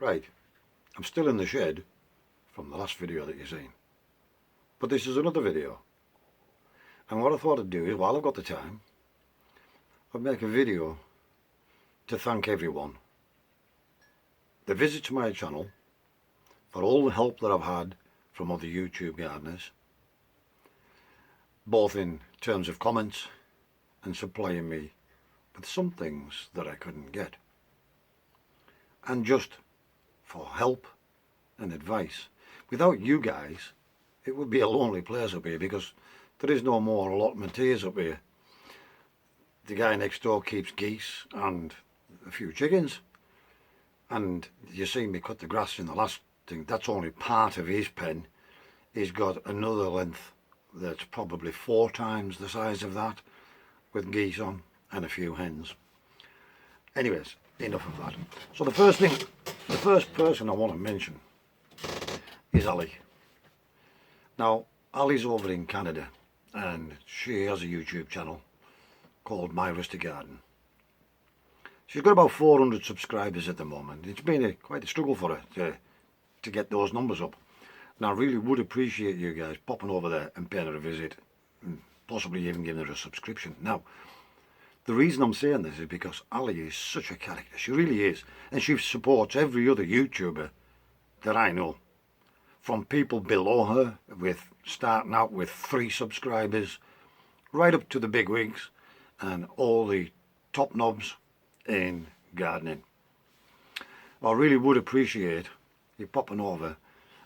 Right, I'm still in the shed from the last video that you've seen. But this is another video. And what I thought I'd do is, while I've got the time, I'd make a video to thank everyone that visits my channel for all the help that I've had from other YouTube gardeners, both in terms of comments and supplying me with some things that I couldn't get, and just for help and advice. Without you guys, it would be a lonely place up here, because there is no more allotment up here. The guy next door keeps geese and a few chickens, and you see me cut the grass in the last thing. That's only part of his pen. He's got another length that's probably 4 times the size of that, with geese on and a few hens. Anyways, enough of that. So the first person I want to mention is Ali. Now, Ali's over in Canada, and she has a YouTube channel called My Rustic Garden. She's got about 400 subscribers at the moment. It's been quite a struggle for her to get those numbers up. And I really would appreciate you guys popping over there and paying her a visit, and possibly even giving her a subscription. Now, the reason I'm saying this is because Ali is such a character. She really is. And she supports every other YouTuber that I know. From people below her, with starting out with 3 subscribers, right up to the big wigs and all the top knobs in gardening. I really would appreciate you popping over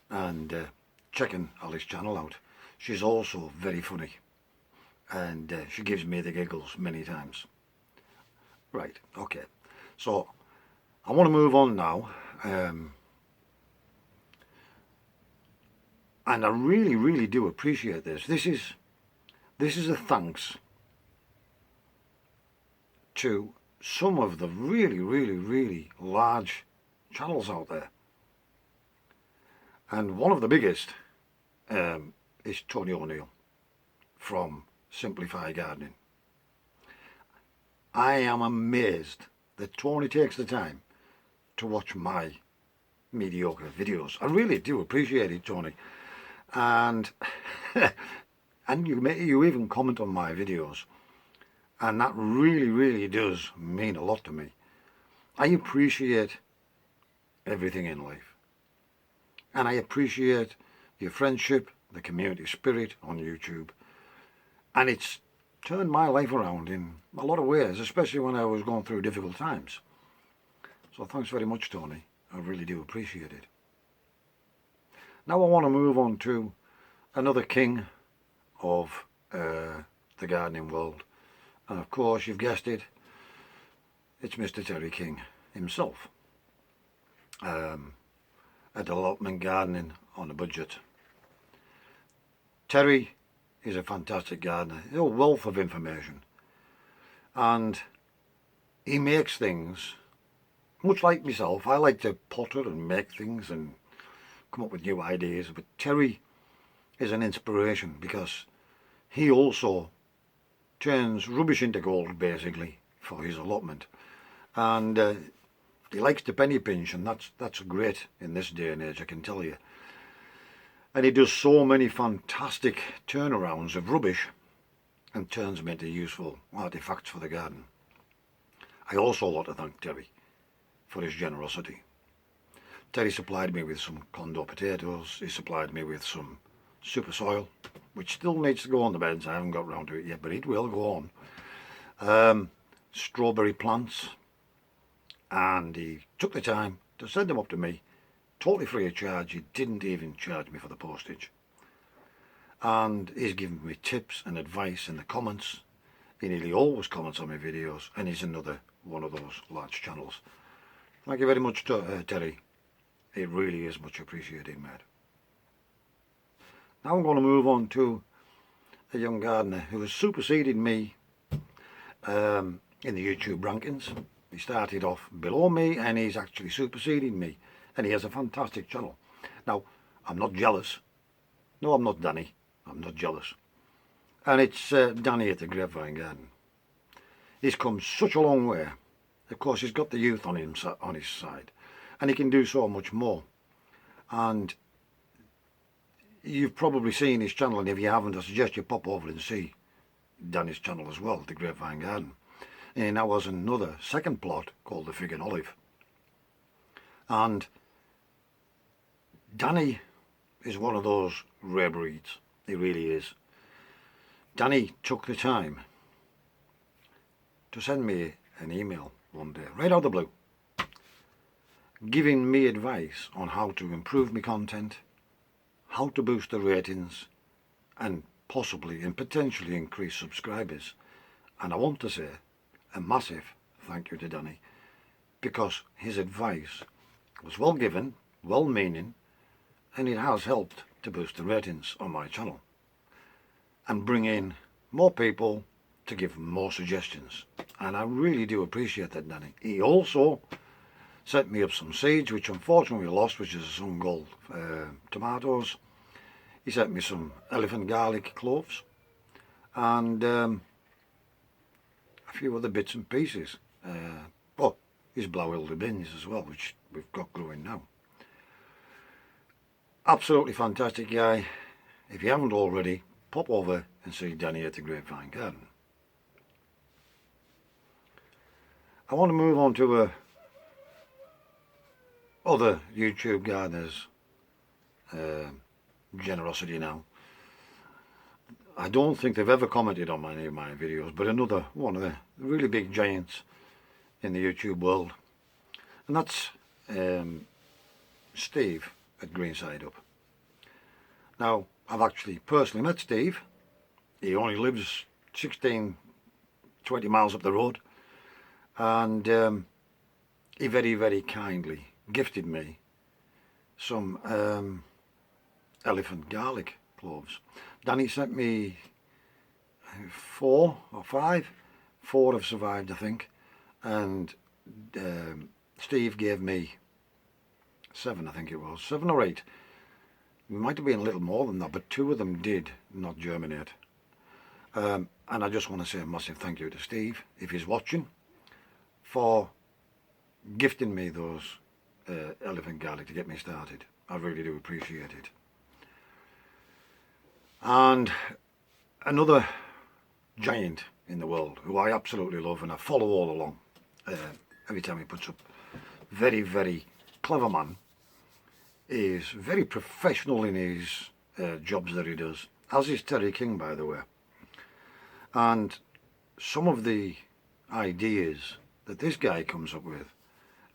and checking Ali's channel out. She's also very funny, and she gives me the giggles many times. Right, okay, so I want to move on now, and I really do appreciate this. This is a thanks to some of the really large channels out there. And one of the biggest is Tony O'Neill from Simplify Gardening. I am amazed that Tony takes the time to watch my mediocre videos. I really do appreciate it, Tony. And and you even comment on my videos, and that really does mean a lot to me. I appreciate everything in life, and I appreciate your friendship, the community spirit on YouTube, and it's turned my life around in a lot of ways, especially when I was going through difficult times. So thanks very much, Tony. I really do appreciate it. Now I want to move on to another king of the gardening world, and of course you've guessed it, it's Mr. Terry King himself, at Allotment Gardening on a Budget. Terry is a fantastic gardener. He's a wealth of information, and he makes things much like myself. I like to potter and make things and come up with new ideas, but Terry is an inspiration because he also turns rubbish into gold, basically, for his allotment. And he likes to penny pinch, and that's great in this day and age, I can tell you. And he does so many fantastic turnarounds of rubbish and turns them into useful artifacts for the garden. I also want to thank Terry for his generosity. Terry supplied me with some condo potatoes. He supplied me with some super soil, which still needs to go on the beds. I haven't got round to it yet, but it will go on. Strawberry plants, and he took the time to send them up to me, totally free of charge. He didn't even charge me for the postage. And he's given me tips and advice in the comments. He nearly always comments on my videos, and he's another one of those large channels. Thank you very much, Terry. It really is much appreciated, mate. Now I'm going to move on to a young gardener who has superseded me in the YouTube rankings. He started off below me, and he's actually superseded me, and he has a fantastic channel. Now, I'm not jealous. No, I'm not Danny. I'm not jealous. And it's Danny at the Grapevine Garden. He's come such a long way. Of course, he's got the youth on his side, and he can do so much more. And you've probably seen his channel, and if you haven't, I suggest you pop over and see Danny's channel as well, The Grapevine Garden. And that was another second plot called The Fig and Olive. And Danny is one of those rare breeds. He really is. Danny took the time to send me an email one day, right out of the blue, giving me advice on how to improve my content, how to boost the ratings, and possibly and potentially increase subscribers. And I want to say a massive thank you to Danny, because his advice was well given, well meaning, and it has helped to boost the ratings on my channel and bring in more people to give more suggestions. And I really do appreciate that, Danny. He also sent me up some seeds, which unfortunately we lost, which is some gold tomatoes. He sent me some elephant garlic cloves and a few other bits and pieces. Oh, his blauwilde bins as well, which we've got growing now. Absolutely fantastic guy. If you haven't already, pop over and see Danny at the Grapevine Garden. I want to move on to other YouTube gardeners' generosity now. I don't think they've ever commented on any of my videos, but another one of the really big giants in the YouTube world, and that's Steve at Greenside Up. Now, I've actually personally met Steve. He only lives 16, 20 miles up the road, and he very, very kindly gifted me some elephant garlic cloves. Danny sent me 4 or 5. 4 have survived, I think, and Steve gave me 7, I think it was, 7 or 8. It might have been a little more than that, but 2 of them did not germinate. And I just want to say a massive thank you to Steve, if he's watching, for gifting me those elephant garlic to get me started. I really do appreciate it. And another giant in the world who I absolutely love and I follow all along every time he puts up, very, very clever man, is very professional in his jobs that he does, as is Terry King, by the way. And some of the ideas that this guy comes up with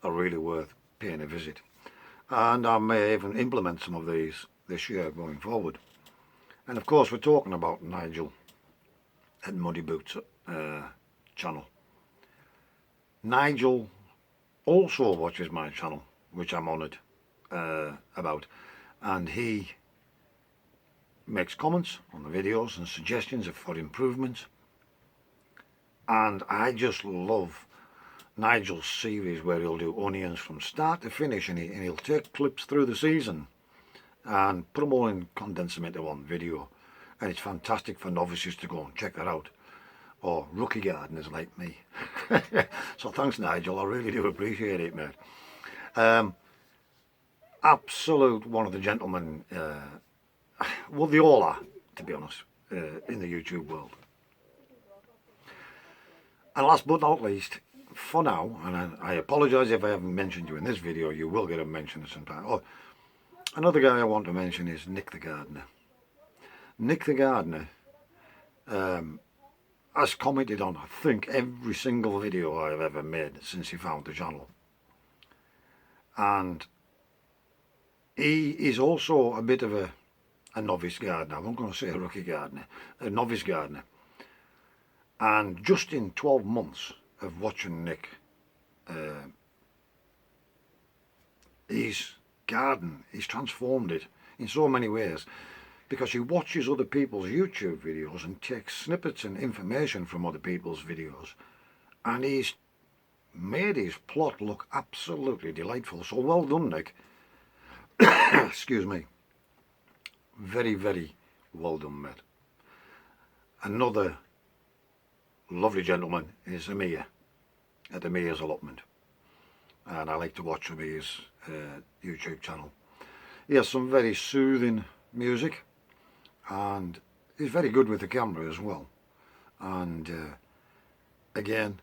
are really worth paying a visit, and I may even implement some of these this year going forward. And of course we're talking about Nigel at Muddy Boots channel. Nigel also watches my channel, which I'm honoured about, and he makes comments on the videos and suggestions for improvements. And I just love Nigel's series where he'll do onions from start to finish, and he'll take clips through the season and put them all in, condense them into one video, and it's fantastic for novices to go and check that out, or rookie gardeners like me. So thanks, Nigel, I really do appreciate it, mate. Absolute one of the gentlemen, well, they all are, to be honest, in the YouTube world. And last but not least, for now, and I apologise if I haven't mentioned you in this video, you will get a mention at some time. Oh, another guy I want to mention is Nick the Gardener. Nick the Gardener has commented on, I think, every single video I've ever made since he found the channel. And he is also a bit of a novice gardener. I'm not going to say a rookie gardener, a novice gardener. And just in 12 months of watching Nick, his garden, he's transformed it in so many ways, because he watches other people's YouTube videos and takes snippets and information from other people's videos, and he's made his plot look absolutely delightful. So well done, Nick. Excuse me. Very, very well done, mate. Another lovely gentleman is Amir at Amir's Allotment. and I like to watch some of his YouTube channel. He has some very soothing music, and he's very good with the camera as well. And again,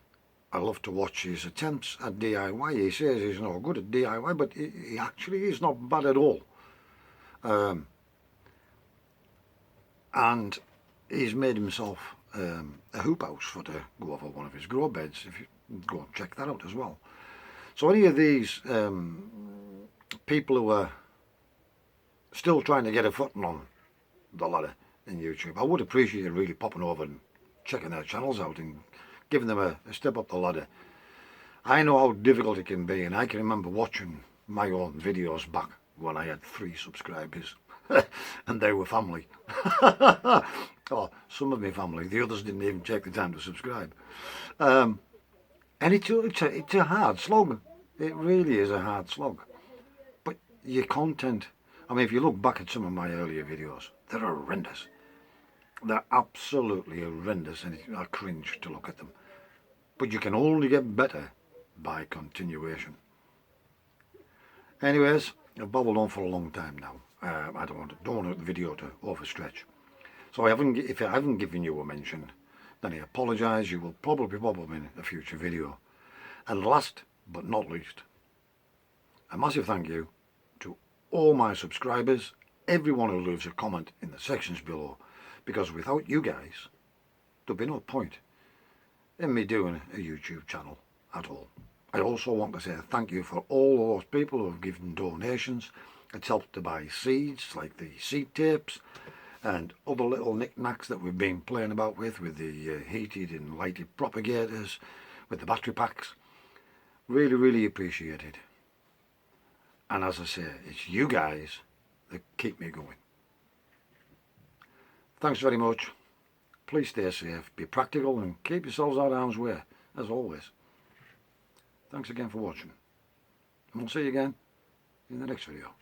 I love to watch his attempts at DIY. He says he's not good at DIY, but he actually is not bad at all. And he's made himself a hoop house for to go over one of his grow beds. If you go and check that out as well. So any of these people who are still trying to get a footing on the ladder in YouTube, I would appreciate you really popping over and checking their channels out and giving them a step up the ladder. I know how difficult it can be, and I can remember watching my own videos back when I had 3 subscribers and they were family. Oh, some of my family, the others didn't even take the time to subscribe. And it's a hard slog. It really is a hard slog. But your content, I mean, if you look back at some of my earlier videos, they're horrendous. They're absolutely horrendous, and I cringe to look at them. But you can only get better by continuation. Anyways, I've babbled on for a long time now. I don't want the video to overstretch. So if I haven't given you a mention, then I apologise. You will probably pop up in a future video. And last but not least, a massive thank you to all my subscribers, everyone who leaves a comment in the sections below, because without you guys, there'd be no point in me doing a YouTube channel at all. I also want to say thank you for all those people who have given donations. It's helped to buy seeds, like the seed tapes, and other little knickknacks that we've been playing about with the heated and lighted propagators, with the battery packs. Really, really appreciate it. And as I say, it's you guys that keep me going. Thanks very much. Please stay safe, be practical, and keep yourselves out of harm's way, as always. Thanks again for watching. And we'll see you again in the next video.